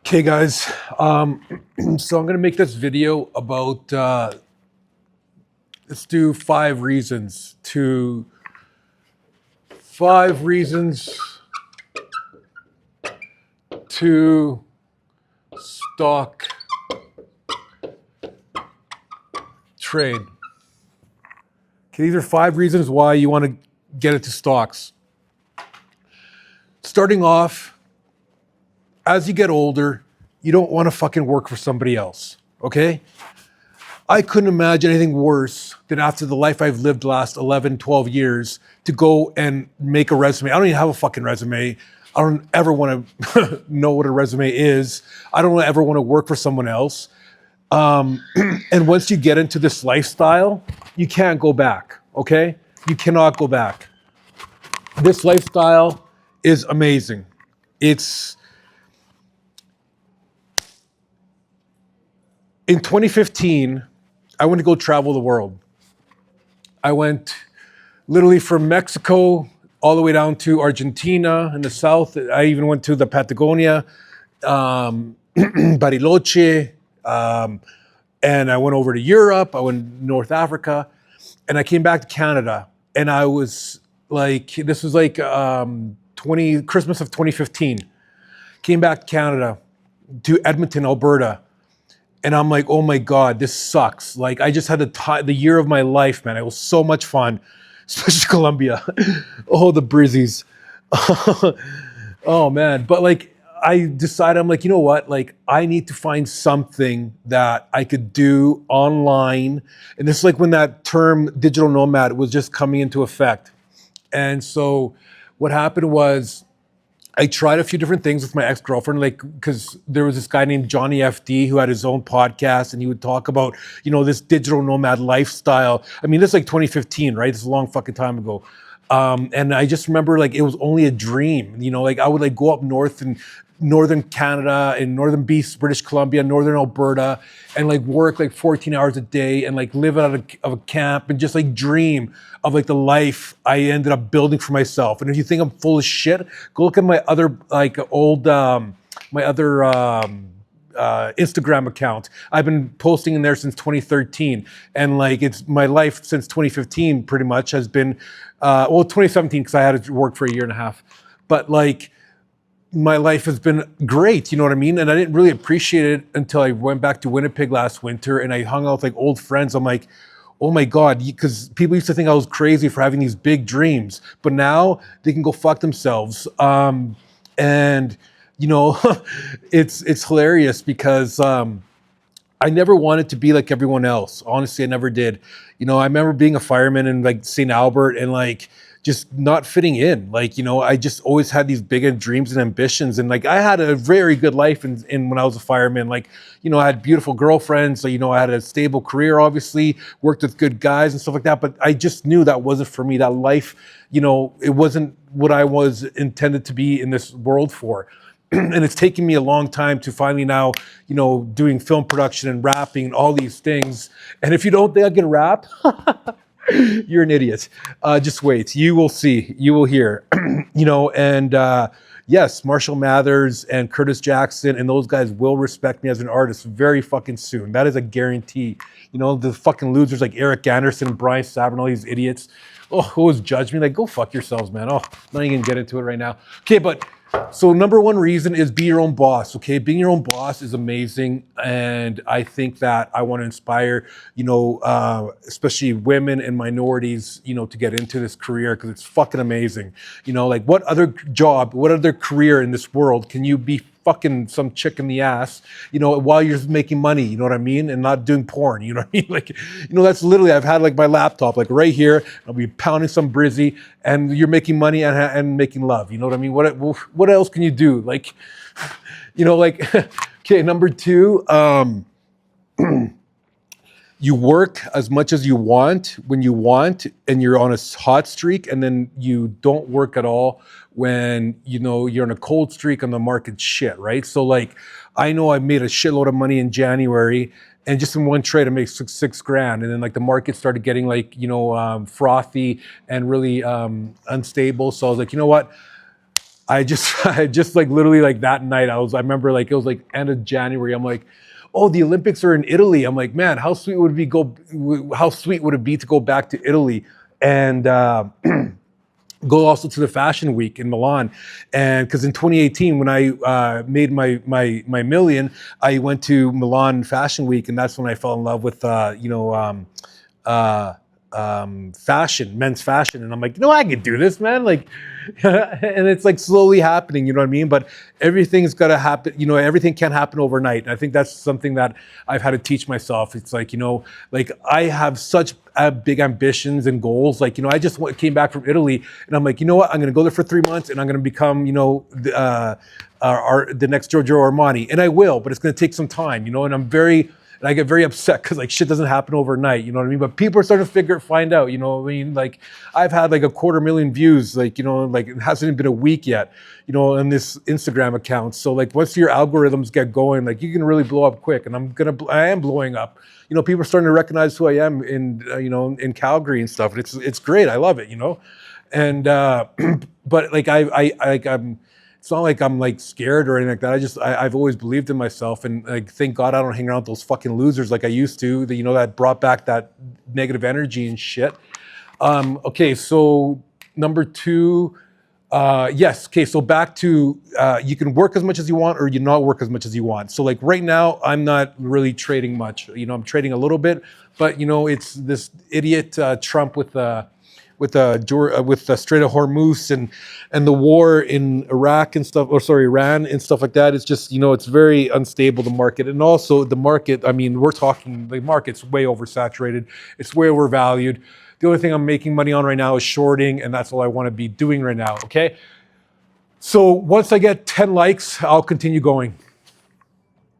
Okay, guys. So I'm gonna make this video about let's do five reasons to stock trade. Okay, these are 5 reasons why you want to get into stocks. Starting off, as you get older, you don't want to fucking work for somebody else. Okay? I couldn't imagine anything worse than after the life I've lived the last 11, 12 years to go and make a resume. I don't even have a fucking resume. I don't ever want to know what a resume is. I don't ever want to work for someone else. And once you get into this lifestyle, you can't go back, okay? You cannot go back. This lifestyle is amazing. It's in 2015, I went to go travel the world. I went literally from Mexico all the way down to Argentina in the south. I even went to the Patagonia, Bariloche, and I went over to Europe. I went North Africa, and I came back to Canada. And I was like, this was like Christmas of 2015. Came back to Canada to Edmonton, Alberta. And I'm like, oh my God, this sucks. Like, I just had the year of my life, man. It was so much fun, especially Colombia. Oh, the brizzies. Oh, man. But like, I decided, I'm like, you know what? Like, I need to find something that I could do online. And this is like when that term digital nomad was just coming into effect. And so what happened was, I tried a few different things with my ex-girlfriend, like, because there was this guy named Johnny FD who had his own podcast, and he would talk about, this digital nomad lifestyle. I mean, this is like 2015, right? This is a long fucking time ago. And I just remember, like, it was only a dream, like I would like go up north in northern Canada, in northern British Columbia, northern Alberta, and like work like 14 hours a day and like live out of a camp and just like dream of like the life I ended up building for myself. And if you think I'm full of shit, go look at my other like old, Instagram account. I've been posting in there since 2013, and like it's my life since 2015 pretty much has been 2017 because I had to work for a year and a half, but like my life has been great, you know what I mean? And I didn't really appreciate it until I went back to Winnipeg last winter and I hung out with like old friends. I'm like, oh my God, because people used to think I was crazy for having these big dreams, but now they can go fuck themselves. And it's hilarious because I never wanted to be like everyone else. Honestly, I never did. I remember being a fireman in like St. Albert and like just not fitting in. Like, I just always had these big dreams and ambitions. And like, I had a very good life in when I was a fireman. Like, I had beautiful girlfriends. So, I had a stable career, obviously, worked with good guys and stuff like that. But I just knew that wasn't for me. That life, it wasn't what I was intended to be in this world for. And it's taken me a long time to finally now, doing film production and rapping and all these things. And if you don't think I can rap, you're an idiot. Just wait. You will see. You will hear. Yes, Marshall Mathers and Curtis Jackson and those guys will respect me as an artist very fucking soon. That is a guarantee. The fucking losers like Eric Anderson, Brian Saber, and all these idiots. Oh, always judge me. Like, go fuck yourselves, man. Oh, not even gonna get into it right now. Okay, but so number one reason is be your own boss, okay? Being your own boss is amazing. And I think that I want to inspire, especially women and minorities, to get into this career because it's fucking amazing. Like what other job, what other career in this world can you be fucking some chick in the ass, while you're making money, you know what I mean? And not doing porn, you know what I mean? Like, that's literally, I've had like my laptop, like right here, I'll be pounding some brizzy and you're making money and making love, you know what I mean? What else can you do? Like, like, okay, number two, you work as much as you want when you want and you're on a hot streak, and then you don't work at all when you're on a cold streak and the market's shit, right? So like I know I made a shitload of money in January and just in one trade I made six grand, and then like the market started getting like frothy and really unstable. So I was like, you know what? I just, I just like literally like that night, I remember like, it was like end of January. I'm like, oh, the Olympics are in Italy. I'm like, man, how sweet would it be to go back to Italy and, go also to the fashion week in Milan. And because in 2018, when I made my million, I went to Milan Fashion Week, and that's when I fell in love with uh, fashion, men's fashion. And I'm like, I could do this, man. Like, and it's like slowly happening, you know what I mean? But everything's got to happen, everything can't happen overnight. And I think that's something that I've had to teach myself. It's like, like I have such big ambitions and goals. Like, I just came back from Italy, and I'm like, you know what? I'm going to go there for 3 months, and I'm going to become, the next Giorgio Armani. And I will, but it's going to take some time, and I get very upset because like shit doesn't happen overnight, you know what I mean? But people are starting to find out, you know what I mean? Like I've had like 250,000 views, like, like it hasn't even been a week yet, on this Instagram account. So like once your algorithms get going, like you can really blow up quick. And I am blowing up. People are starting to recognize who I am in Calgary and stuff. And it's great. I love it, And but like I'm it's not like I'm like scared or anything like that. I've always believed in myself, and like thank God I don't hang around with those fucking losers like I used to. That brought back that negative energy and shit. Okay, so number two, yes. Okay, so back to you can work as much as you want, or you not work as much as you want. So like right now, I'm not really trading much. I'm trading a little bit, but it's this idiot Trump with the Strait of Hormuz and the war in Iraq and stuff, or sorry, Iran and stuff like that. It's just it's very unstable, the market. And also the market, I mean, we're talking the market's way oversaturated. It's way overvalued. The only thing I'm making money on right now is shorting, and that's all I want to be doing right now. Okay. So once I get 10 likes, I'll continue going.